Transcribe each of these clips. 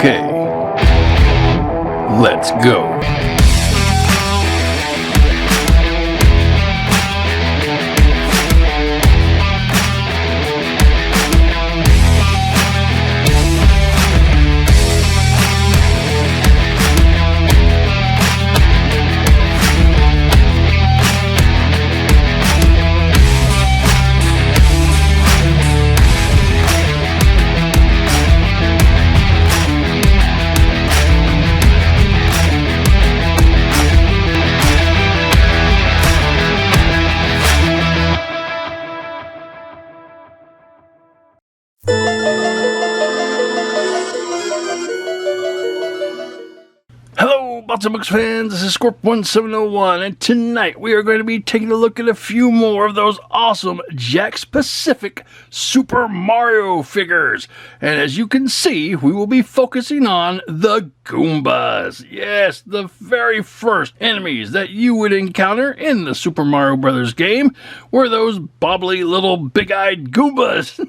Okay, let's go. Lots of Books fans, this is Scorp1701, and tonight we are going to be taking a look at a few more of those awesome Jakks Pacific Super Mario figures. And as you can see, we will be focusing on the Goombas. Yes, the very first enemies that you would encounter in the Super Mario Bros. Game were those bobbly little big-eyed Goombas.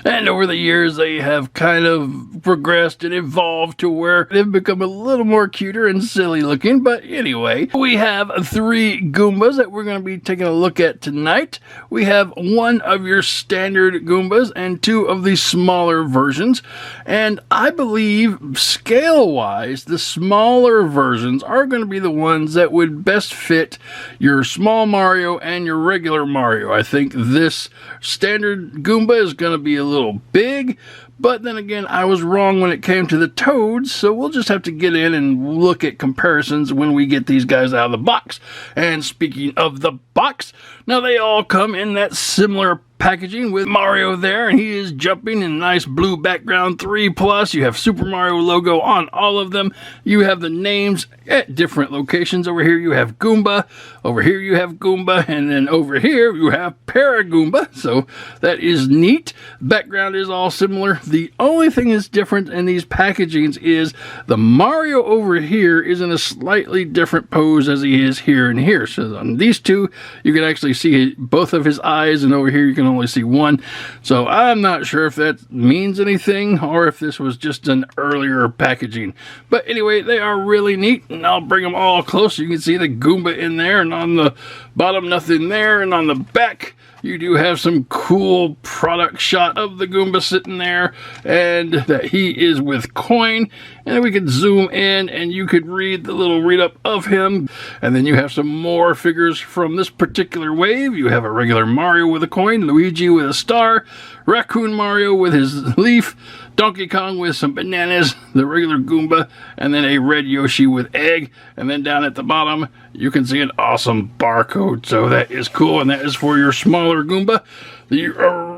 And over the years, they have kind of progressed and evolved to where they've become a little more cuter and silly looking. But anyway, we have 3 Goombas that we're going to be taking a look at tonight. We have 1 of your standard Goombas and 2 of the smaller versions. And I believe, scale-wise, the smaller versions are going to be the ones that would best fit your small Mario and your regular Mario. I think this standard Goomba is going to be a little big, but then again, I was wrong when it came to the Toads, so we'll just have to get in and look at comparisons when we get these guys out of the box. And speaking of the box, now they all come in that similar packaging with Mario there, and he is jumping in a nice blue background 3+. You have Super Mario logo on all of them. You have the names at different locations. Over here you have Goomba, over here you have Goomba, and then over here you have Paragoomba. So that is neat. Background is all similar. The only thing that's different in these packagings is the Mario over here is in a slightly different pose as he is here and here. So on these two, you can actually see both of his eyes, and over here you can only see one. So I'm not sure if that means anything or if this was just an earlier packaging. But anyway, they are really neat, and I'll bring them all close. You can see the Goomba in there, and on the bottom nothing there, and on the back you do have some cool product shot of the Goomba sitting there, and that he is with coin. And then we could zoom in and you could read the little read-up of him. And then you have some more figures from this particular wave. You have a regular Mario with a coin, Luigi with a star, Raccoon Mario with his leaf, Donkey Kong with some bananas, the regular Goomba, and then a red Yoshi with egg. And then down at the bottom, you can see an awesome barcode. So that is cool, and that is for your smaller Goomba. The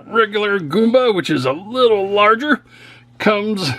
regular Goomba, which is a little larger, comes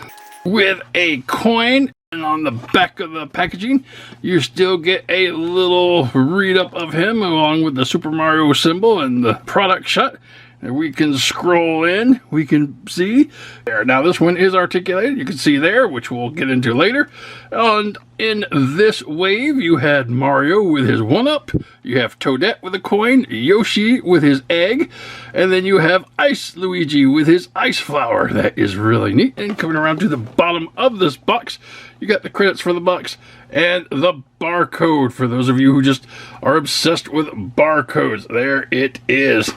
with a coin. And on the back of the packaging, you still get a little read-up of him along with the Super Mario symbol and the product shot. And we can scroll in, we can see there. Now this one is articulated, you can see there, which we'll get into later. And in this wave, you had Mario with his 1-up, you have Toadette with a coin, Yoshi with his egg, and then you have Ice Luigi with his ice flower. That is really neat. And coming around to the bottom of this box, you got the credits for the box and the barcode for those of you who just are obsessed with barcodes. There it is.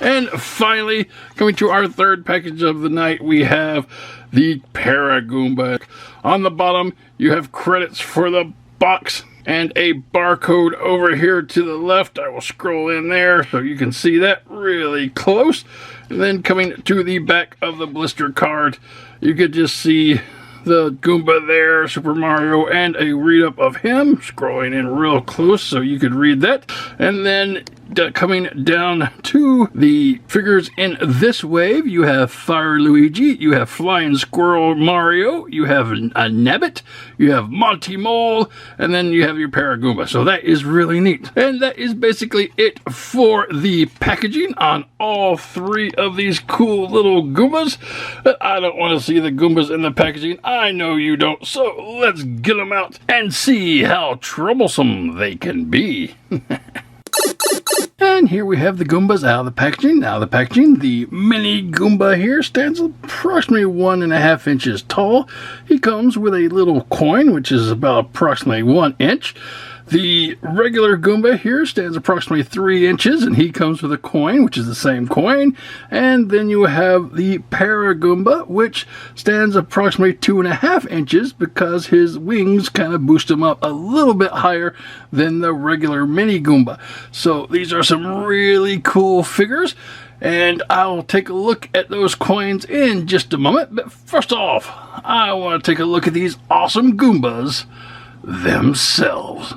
And finally, coming to our third package of the night, we have the Paragoomba. On the bottom, you have credits for the box and a barcode over here to the left. I will scroll in there so you can see that really close. And then coming to the back of the blister card, you could just see the Goomba there, Super Mario, and a read-up of him, scrolling in real close so you could read that. And then coming down to the figures in this wave, you have Fire Luigi, you have Flying Squirrel Mario, you have a Nabbit, you have Monty Mole, and then you have your Paragoomba. So that is really neat. And that is basically it for the packaging on all 3 of these cool little Goombas. But I don't want to see the Goombas in the packaging. I know you don't. So let's get them out and see how troublesome they can be. And here we have the Goombas out of the packaging. Now the packaging, the mini Goomba here stands approximately 1.5 inches tall. He comes with a little coin, which is about approximately 1 inch. The regular Goomba here stands approximately 3 inches, and he comes with a coin, which is the same coin. And then you have the Para Goomba, which stands approximately 2.5 inches because his wings kind of boost him up a little bit higher than the regular mini Goomba. So these are some really cool figures, and I'll take a look at those coins in just a moment. But first off, I want to take a look at these awesome Goombas themselves.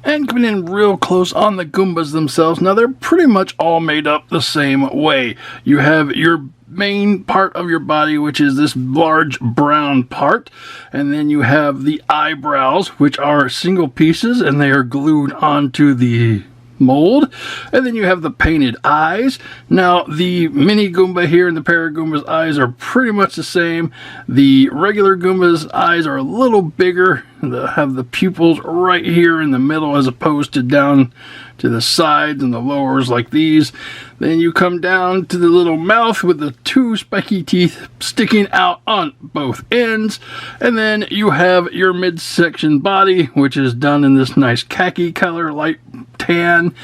And coming in real close on the Goombas themselves, now they're pretty much all made up the same way. You have your main part of your body, which is this large brown part, and then you have the eyebrows, which are single pieces, and they are glued onto the mold. And then you have the painted eyes. Now the mini Goomba here and the Para Goomba's eyes are pretty much the same. The regular Goomba's eyes are a little bigger. They have the pupils right here in the middle as opposed to down to the sides and the lowers like these. Then you come down to the little mouth with the 2 spiky teeth sticking out on both ends. And then you have your midsection body, which is done in this nice khaki color, light tan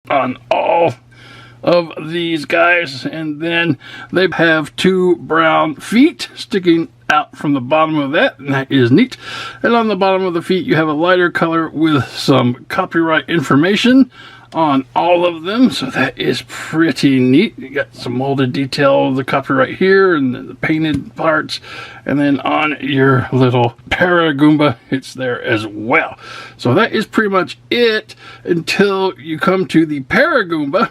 on all of these guys. And then they have 2 brown feet sticking out from the bottom of that, and that is neat. And on the bottom of the feet you have a lighter color with some copyright information on all of them, so that is pretty neat. You got some molded detail of the copyright here and the painted parts, and then on your little Para Goomba it's there as well. So that is pretty much it until you come to the Para Goomba,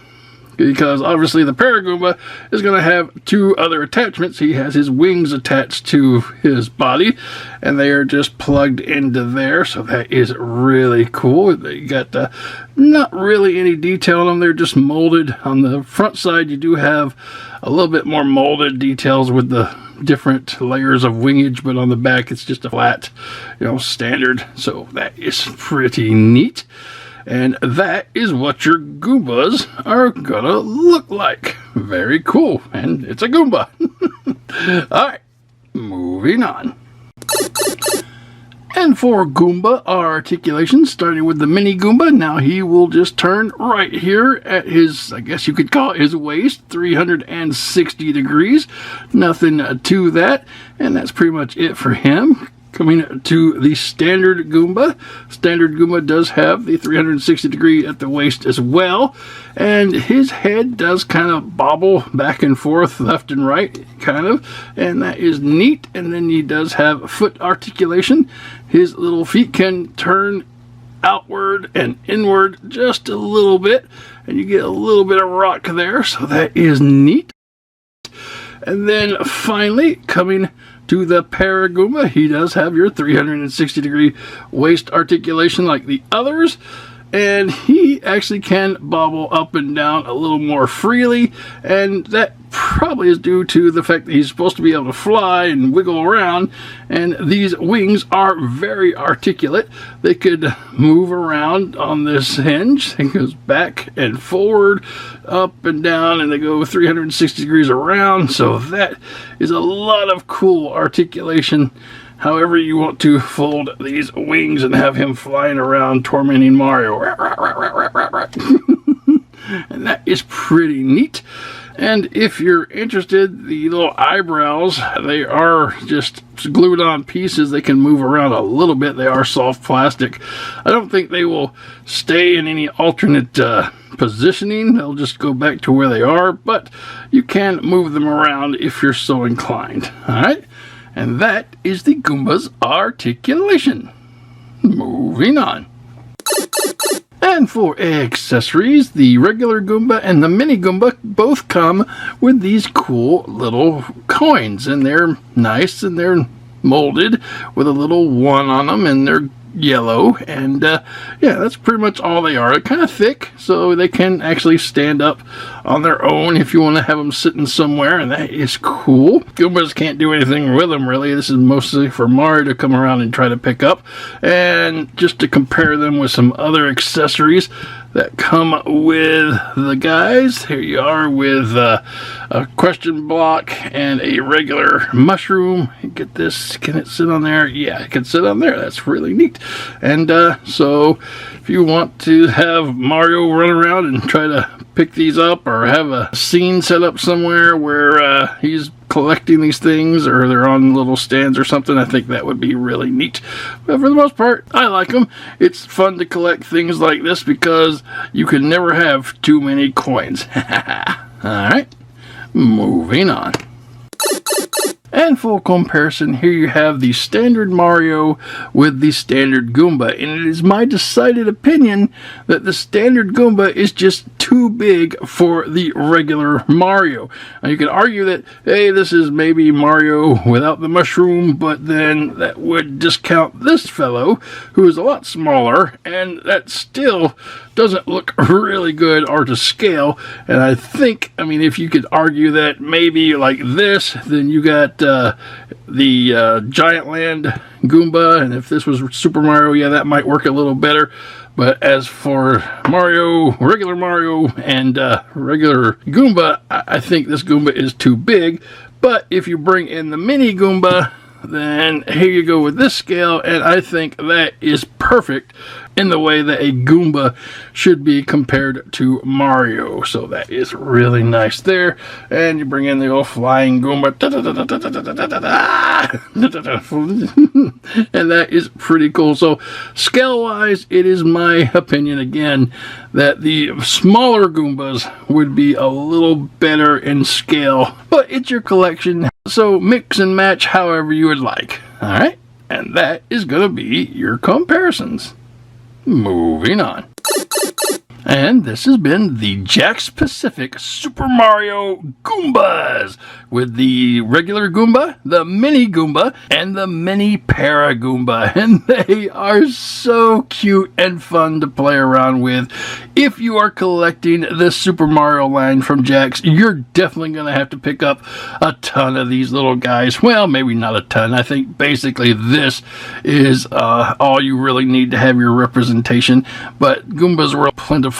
because obviously the Para Goomba is going to have 2 other attachments. He has his wings attached to his body, and they are just plugged into there, so that is really cool. They got not really any detail on them. They're just molded. On the front side you do have a little bit more molded details with the different layers of wingage, but on the back it's just a flat, standard. So that is pretty neat. And that is what your Goombas are gonna look like. Very cool. And it's a Goomba. Alright, moving on. And for Goomba articulation, starting with the mini Goomba, now he will just turn right here at his, I guess you could call it his waist, 360 degrees. Nothing to that. And that's pretty much it for him. Coming to the standard Goomba. Standard Goomba does have the 360 degree at the waist as well. And his head does kind of bobble back and forth, left and right, kind of. And that is neat. And then he does have foot articulation. His little feet can turn outward and inward just a little bit. And you get a little bit of rock there. So that is neat. And then finally, coming to the Para Goomba, he does have your 360 degree waist articulation like the others, and he actually can bobble up and down a little more freely, and that probably is due to the fact that he's supposed to be able to fly and wiggle around, and these wings are very articulate. They could move around on this hinge. It goes back and forward, up and down, and they go 360 degrees around, so that is a lot of cool articulation. However you want to fold these wings and have him flying around tormenting Mario. And that is pretty neat. And if you're interested, the little eyebrows, they are just glued on pieces. They can move around a little bit. They are soft plastic. I don't think they will stay in any alternate positioning. They'll just go back to where they are, but you can move them around if you're so inclined. All right? And that is the Goomba's articulation. Moving on. And for accessories, the regular Goomba and the mini Goomba both come with these cool little coins. And they're nice and they're molded with a little 1 on them, and they're yellow. And yeah, that's pretty much all they are. They're kind of thick, so they can actually stand up on their own if you want to have them sitting somewhere, and that is cool. Goombas can't do anything with them, really. This is mostly for Mario to come around and try to pick up. And just to compare them with some other accessories that come with the guys, here you are with a question block and a regular mushroom. Get this, can it sit on there? Yeah, it can sit on there. That's really neat. And so if you want to have Mario run around and try to pick these up, or have a scene set up somewhere where he's collecting these things, or they're on little stands or something, I think that would be really neat. But for the most part, I like them. It's fun to collect things like this because you can never have too many coins. Alright, moving on. And full comparison, here you have the standard Mario with the standard Goomba. And it is my decided opinion that the standard Goomba is just too big for the regular Mario. Now you can argue that, hey, this is maybe Mario without the mushroom, but then that would discount this fellow, who is a lot smaller, and that still doesn't look really good or to scale. And I think, I mean, if you could argue that maybe like this, then you got the Giant Land Goomba, and if this was Super Mario, yeah, that might work a little better. But as for Mario, regular Mario, and regular Goomba, I think this Goomba is too big. But if you bring in the mini Goomba, then here you go with this scale, and I think that is perfect in the way that a Goomba should be compared to Mario. So that is really nice there. And you bring in the old flying Goomba. And that is pretty cool. So scale-wise, it is my opinion, again, that the smaller Goombas would be a little better in scale. But it's your collection, so mix and match however you would like. Alright? And that is going to be your comparisons. Moving on. And this has been the Jakks Pacific Super Mario Goombas, with the regular Goomba, the mini Goomba, and the mini Para Goomba. And they are so cute and fun to play around with. If you are collecting the Super Mario line from Jakks, you're definitely going to have to pick up a ton of these little guys. Well, maybe not a ton. I think basically this is all you really need to have your representation. But Goombas were plentiful.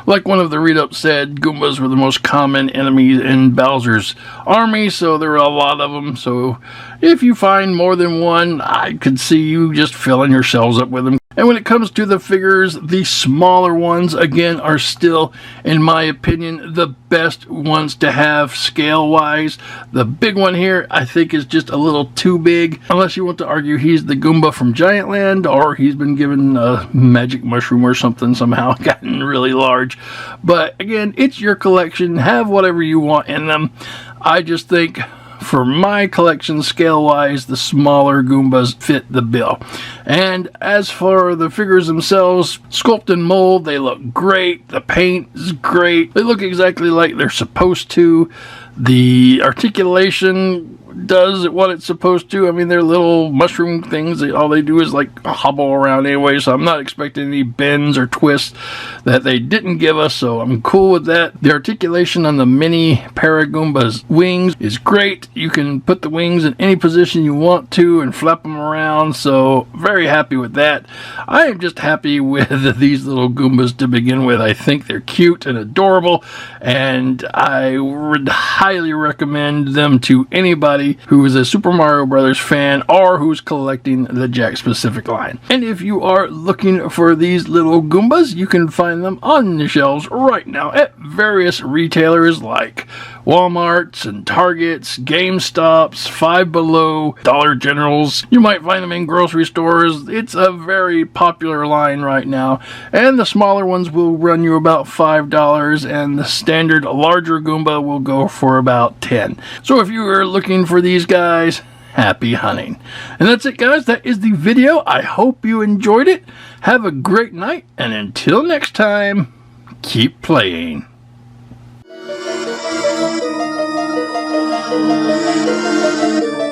Like one of the read-ups said, Goombas were the most common enemies in Bowser's army, so there were a lot of them. So if you find more than one, I could see you just filling your shelves up with them. And when it comes to the figures, the smaller ones, again, are still, in my opinion, the best ones to have scale-wise. The big one here, I think, is just a little too big, unless you want to argue he's the Goomba from Giant Land, or he's been given a magic mushroom or something, somehow gotten really large. But again, it's your collection. Have whatever you want in them. I just think, for my collection, scale-wise, the smaller Goombas fit the bill. And as for the figures themselves, sculpt and mold, they look great. The paint is great. They look exactly like they're supposed to. The articulation does what it's supposed to. I mean, they're little mushroom things. All they do is like hobble around anyway, so I'm not expecting any bends or twists that they didn't give us, so I'm cool with that. The articulation on the mini Paragoomba's wings is great. You can put the wings in any position you want to and flap them around, so very happy with that. I am just happy with these little Goombas to begin with. I think they're cute and adorable, and I would highly recommend them to anybody who is a Super Mario Brothers fan or who's collecting the Jakks Pacific line. And if you are looking for these little Goombas, you can find them on the shelves right now at various retailers like Walmart's and Target's, GameStop's, Five Below, Dollar General's. You might find them in grocery stores. It's a very popular line right now, and the smaller ones will run you about $5, and the standard larger Goomba will go for about $10. So if you are looking for these guys, happy hunting. And that's it, guys. That is the video. I hope you enjoyed it. Have a great night, and until next time, keep playing. Thank you.